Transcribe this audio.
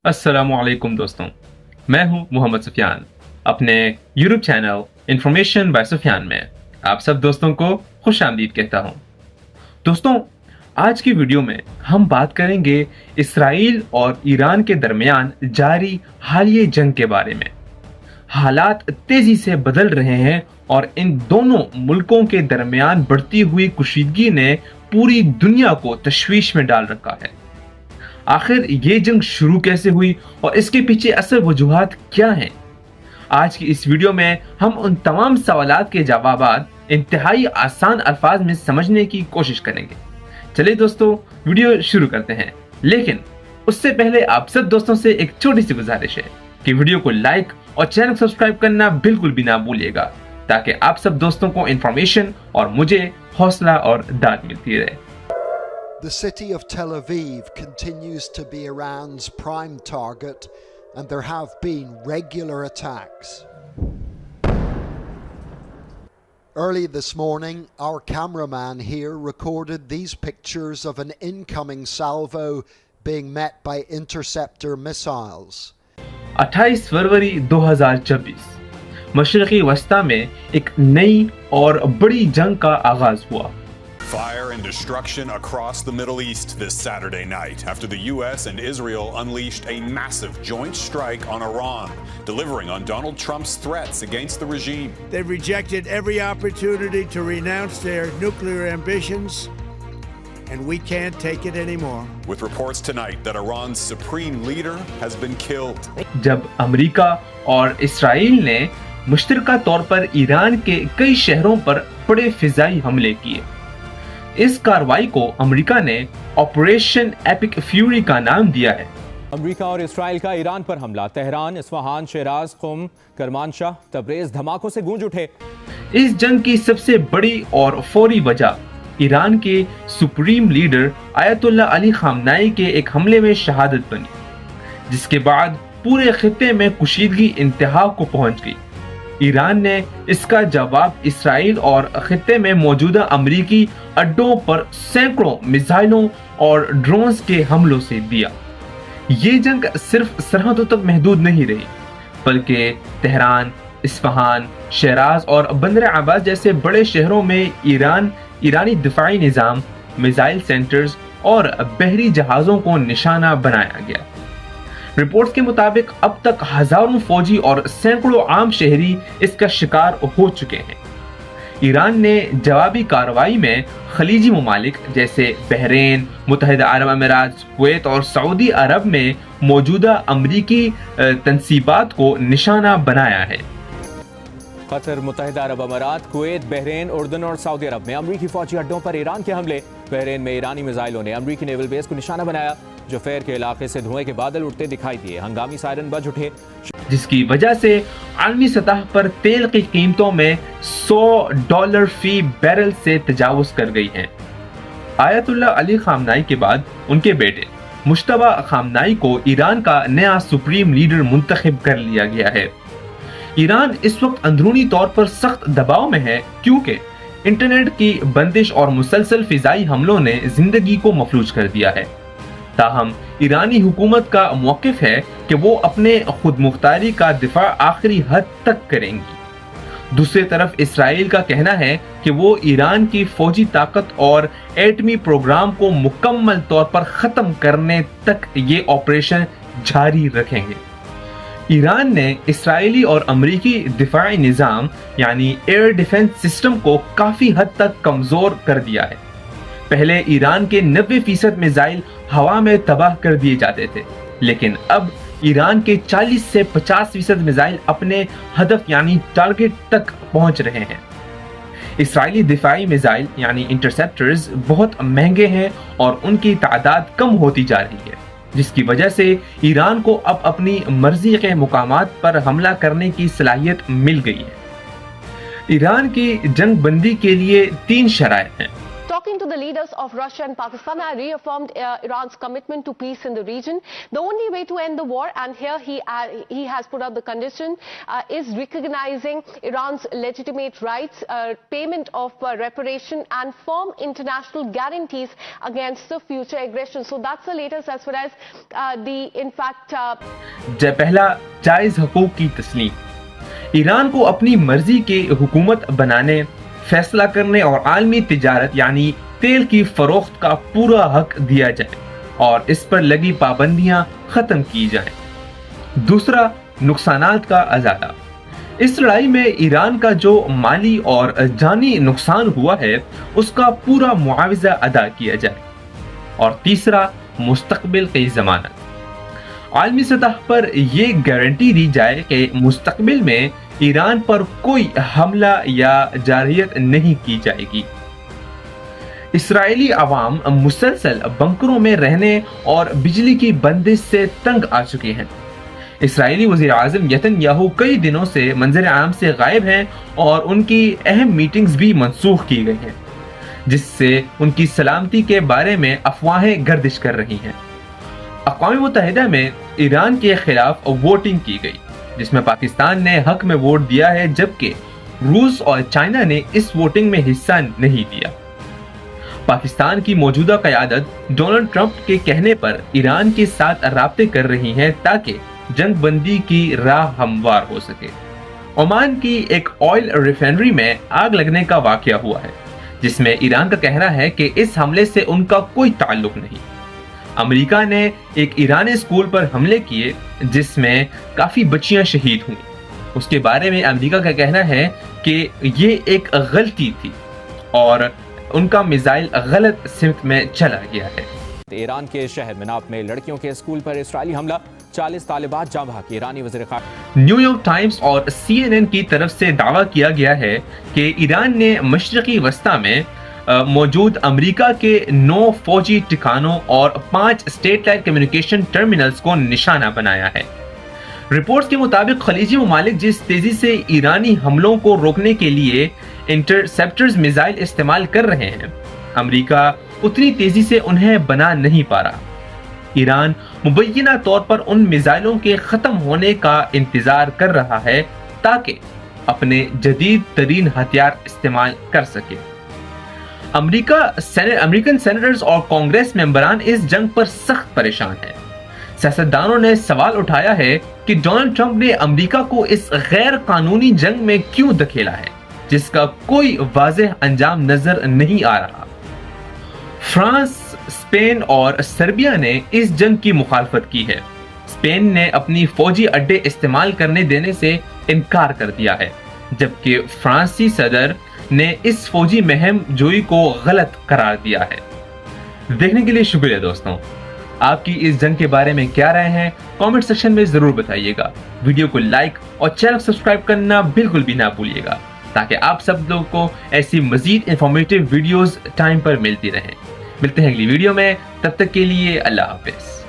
अस्सलामुअलैकुम दोस्तों, मैं हूं मोहम्मद सुफियान। अपने YouTube channel information by Sufiyan में आप सब दोस्तों को खुश आमदीद कहता हूं। दोस्तों, आज की वीडियो में हम बात करेंगे इसराइल और ईरान के दरमियान जारी हालिया जंग के बारे में। हालात तेजी से बदल रहे हैं और इन दोनों मुल्कों के दरमियान बढ़ती हुई कुशीदगी ने पूरी दुनिया को तशवीश में डाल रखा है। आखिर ये जंग शुरू कैसे हुई और इसके पीछे असल वजूहात क्या हैं? आज की इस वीडियो में हम उन तमाम सवालात के जवाबात इंतहाई आसान अल्फाज में समझने की कोशिश करेंगे। चलिए दोस्तों, वीडियो शुरू करते हैं, लेकिन उससे पहले आप सब दोस्तों से एक छोटी सी गुजारिश है कि वीडियो को लाइक और चैनल सब्सक्राइब करना बिल्कुल भी ना भूलिएगा, ताकि आप सब दोस्तों को इंफॉर्मेशन और मुझे हौसला और दाद मिलती रहे। The city of Tel Aviv continues to be Iran's prime target, and there have been regular attacks. Early this morning, our cameraman here recorded these pictures of an incoming salvo being met by interceptor missiles. 28 फरवरी 2024 मशरक़ी वस्ता में एक नई और बड़ी जंग का आगाज हुआ। Fire and destruction across the Middle East this Saturday night after the U.S. and Israel unleashed a massive joint strike on Iran, delivering on Donald Trump's threats against the regime. They've rejected every opportunity to renounce their nuclear ambitions, and we can't take it anymore. With reports tonight that Iran's supreme leader has been killed. जब America और Israel ने मुश्तरका तौर पर Iran के कई शहरों पर बड़े फिजाई हमले किए। इस कार्रवाई को अमेरिका ने ऑपरेशन एपिक फ्यूरी का नाम दिया है। अमेरिका और इसराइल का ईरान पर हमला, तेहरान, इस्फहान, शिराज, कुम, करमानशाह, तबरेज धमाकों से गूंज उठे। इस जंग की सबसे बड़ी और फौरी वजह ईरान के सुप्रीम लीडर आयतुल्लाह अली खामनाई के एक हमले में शहादत बनी, जिसके बाद पूरे खित्ते में कुशीदगी इंतहा को पहुंच गई। ईरान ने इसका जवाब इसराइल और खित्ते में मौजूदा अमरीकी अड्डों पर सैकड़ों मिसाइलों और ड्रोन्स के हमलों से दिया। ये जंग सिर्फ सरहदों तक महदूद नहीं रही, बल्कि तेहरान, इस्फहान, शिराज और बंदर अब्बास जैसे बड़े शहरों में ईरानी दिफाई निज़ाम, मिसाइल सेंटर्स और बहरी जहाज़ों को निशाना बनाया गया। रिपोर्ट्स के मुताबिक अब तक हजारों फौजी और सैकड़ों आम शहरी इसका शिकार हो चुके हैं। ईरान ने जवाबी कार्रवाई में खलीजी ममालिक जैसे बहरीन, मुत्तहिदा अरब अमीरात, कुवैत और सऊदी अरब में मौजूदा अमरीकी तंसीबात को निशाना बनाया है। कतर, मुत्तहिदा अरब अमीरात, कुवैत, बहरीन, उर्दन और सऊदी अरब में अमरीकी फौजी अड्डों पर ईरान के हमले। बहरीन में ईरानी मिसाइलों ने अमरीकी नेवल बेस को निशाना बनाया। जुफैर के इलाके से धुएं के बादल उठते दिखाई दिए। हंगामी सायरन बज उठे, जिसकी वजह से आलमी सतह पर तेल की कीमतों में $100 फी बैरल से तजावुज कर गई हैं। आयतुल्लाह अली खामनाई के बाद उनके बेटे मुश्तबा खामनाई को ईरान का नया सुप्रीम लीडर मुंतखब कर लिया गया है। ईरान इस वक्त अंदरूनी तौर पर सख्त दबाव में है, क्योंकि इंटरनेट की बंदिश और मुसलसल फिजाई हमलों ने जिंदगी को मफलूज कर दिया है। ताहम ईरानी हुकूमत का मौक़िफ़ है कि वो अपने खुद मुख्तारी का दिफा आखिरी हद तक करेंगी। दूसरी तरफ इसराइल का कहना है कि वो ईरान की फौजी ताकत और एटमी प्रोग्राम को मुकम्मल तौर पर ख़त्म करने तक ये ऑपरेशन जारी रखेंगे। ईरान ने इसराइली और अमरीकी दिफाई निज़ाम यानी एयर डिफेंस सिस्टम को काफ़ी हद तक कमज़ोर कर दिया है। पहले ईरान के 90% मिसाइल हवा में तबाह कर दिए जाते थे, लेकिन अब ईरान के 40 से 50% मिसाइल अपने हदफ यानी टारगेट तक पहुंच रहे हैं। इसराइली दिफाई मिसाइल यानी इंटरसेप्टर्स बहुत महंगे हैं और उनकी तादाद कम होती जा रही है, जिसकी वजह से ईरान को अब अपनी मर्जी के मुकामात पर हमला करने की सलाहियत मिल गई है। ईरान की जंग बंदी के लिए 3 शराइत हैं। Talking to the leaders of Russia and Pakistan, I reaffirmed Iran's commitment to peace in the region. The only way to end the war, and here he has put up the condition, is recognizing Iran's legitimate rights, payment of reparation and firm international guarantees against the future aggression. So that's the latest as far as पहला जायज हकूक की तस्लीम। Iran को अपनी मर्जी के हुकूमत बनाने, फैसला करने और आलमी तिजारत यानी तेल की फरोख्त का पूरा हक दिया जाए और इस पर लगी पाबंदियां खत्म की जाएं। दूसरा, नुकसानात का अजाला। इस लड़ाई में ईरान का जो माली और जानी नुकसान हुआ है उसका पूरा मुआवजा अदा किया जाए। और तीसरा, मुस्तकबिल की जमानत। आलमी सतह पर यह गारंटी दी जाए कि मुस्तकबिल में ईरान पर कोई हमला या जारहियत नहीं की जाएगी। इसराइली अवाम मुसलसल बंकरों में रहने और बिजली की बंदिश से तंग आ चुके हैं। इसराइली वज़ीर आज़म नेतन्याहू कई दिनों से मंजर आम से गायब हैं और उनकी अहम मीटिंग्स भी मनसूख की गई हैं, जिससे उनकी सलामती के बारे में अफवाहें गर्दिश कर रही हैं। अक़वाम मुत्तहिदा में ईरान के खिलाफ वोटिंग की गई, जिसमें पाकिस्तान ने हक में वोट दिया है, जबकि रूस और चाइना ने इस वोटिंग में हिस्सा नहीं लिया। पाकिस्तान की मौजूदा क़यादत डोनाल्ड ट्रंप के कहने पर ईरान के साथ राब्ते कर रही है ताकि जंग बंदी की राह हमवार हो सके। ओमान की एक ऑयल रिफाइनरी में आग लगने का वाकया हुआ है, जिसमें ईरान का कहना है कि इस हमले से उनका कोई ताल्लुक नहीं। अमेरिका ने एक ईरानी स्कूल पर हमले किए जिसमें काफी बच्चियां शहीद हुई। उसके बारे में अमेरिका का कहना है कि ये एक गलती थी और उनका मिसाइल गलत सिमत में चला गया है। ईरान के शहर मिनाफ में लड़कियों के स्कूल पर इसराइली हमला, 40 तालिबात जाँ बहक। ईरानी वज़ीर ख़ारजा। न्यूयॉर्क टाइम्स और CNN की तरफ से दावा किया गया है कि ईरान ने मशरक़ी वस्ता में मौजूद अमेरिका के 9 फौजी ठिकानों और 5 स्टेट-लाइट कम्युनिकेशन टर्मिनल्स को निशाना बनाया है। रिपोर्ट्स के मुताबिक खलीजी ममालिक जिस तेजी से ईरानी हमलों को रोकने के लिए इंटरसेप्टर्स मिसाइल इस्तेमाल कर रहे हैं, अमेरिका उतनी तेजी से उन्हें बना नहीं पा रहा। ईरान मुबैना तौर पर उन मिसाइलों के खत्म होने का इंतजार कर रहा है ताकि अपने जदीद तरीन हथियार इस्तेमाल कर सके। अमेरिकन सेनेटर्स और कांग्रेस मेंबरान इस जंग पर सख्त परेशान हैं। सियासतदानों ने सवाल उठाया है कि डोनाल्ड ट्रंप ने अमेरिका को इस गैर कानूनी जंग में क्यों धकेला है, जिसका कोई वाज़ेह अंजाम नजर नहीं आ रहा। फ्रांस, स्पेन और सर्बिया ने इस जंग की मुखालफत की है। स्पेन ने अपनी फौजी अड्डे इस्तेमाल करने देने से इनकार कर दिया है, जबकि फ्रांसी सदर ने इस फौजी मुहिम जोई को गलत करार दिया है। देखने के लिए शुक्रिया दोस्तों। आपकी इस जंग के बारे में क्या राय है कमेंट सेक्शन में जरूर बताइएगा। वीडियो को लाइक और चैनल सब्सक्राइब करना बिल्कुल भी ना भूलिएगा, ताकि आप सब लोगों को ऐसी मजीद इंफॉर्मेटिव वीडियोस टाइम पर मिलती रहें। मिलते हैं अगली वीडियो में, तब तक के लिए अल्लाह हाफिज।